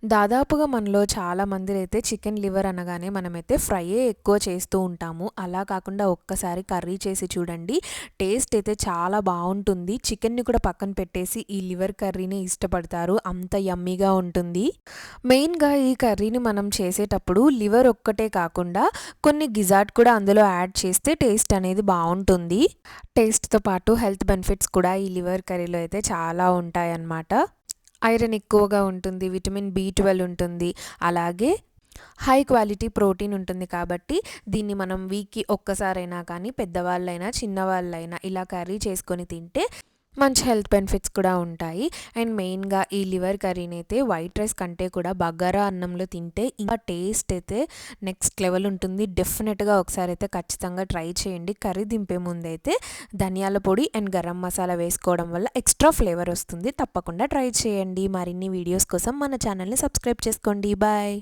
దాదాపుగా మనలో చాలామందిరైతే chicken liver అనగానే మనమైతే ఫ్రైయే ఎక్కువ చేస్తూ ఉంటాము. అలా కాకుండా ఒక్కసారి కర్రీ చేసి చూడండి. టేస్ట్ అయితే చాలా బావుంటుంది. చికెన్‌ని కూడా పక్కన పెట్టేసి ఈ లివర్ కర్రీని ఇష్టపడతారు. అంత యమ్మీగా ఉంటుంది. మెయిన్‌గా ఈ కర్రీని మనం చేసేటప్పుడు లివర్ ఒక్కటే కాకుండా కొన్ని గిజార్ట్ కూడా అందులో యాడ్ చేస్తే టేస్ట్ అనేది బావుంటుంది. టేస్ట్‌తో పాటు హెల్త్ బెనిఫిట్స్ కూడా ఈ లివర్ కర్రీలో అయితే చాలా ఉంటాయన్నమాట. ఐరన్ ఎక్కువగా ఉంటుంది. విటమిన్ బి12 ఉంటుంది. అలాగే హై క్వాలిటీ ప్రోటీన్ ఉంటుంది కాబట్టి దీన్ని మనం వీక్‌కి ఒక్కసారైనా కానీ పెద్దవాళ్ళైనా, చిన్నవాళ్ళైనా ఇలా కర్రీ చేసుకొని తింటే మంచి హెల్త్ బెనిఫిట్స్ కూడా ఉంటాయి. అండ్ మెయిన్‌గా ఈ లివర్ కర్రీనైతే వైట్ రైస్ కంటే కూడా బగారా అన్నంలో తింటే ఇంకా టేస్ట్ అయితే నెక్స్ట్ లెవెల్ ఉంటుంది. డెఫినెట్‌గా ఒకసారైతే ఖచ్చితంగా ట్రై చేయండి. కర్రీ దింపే ముందైతే ధనియాల పొడి అండ్ గరం మసాలా వేసుకోవడం వల్ల ఎక్స్ట్రా ఫ్లేవర్ వస్తుంది. తప్పకుండా ట్రై చేయండి. మరిన్ని వీడియోస్ కోసం మన ఛానల్‌ని సబ్స్క్రైబ్ చేసుకోండి. బాయ్.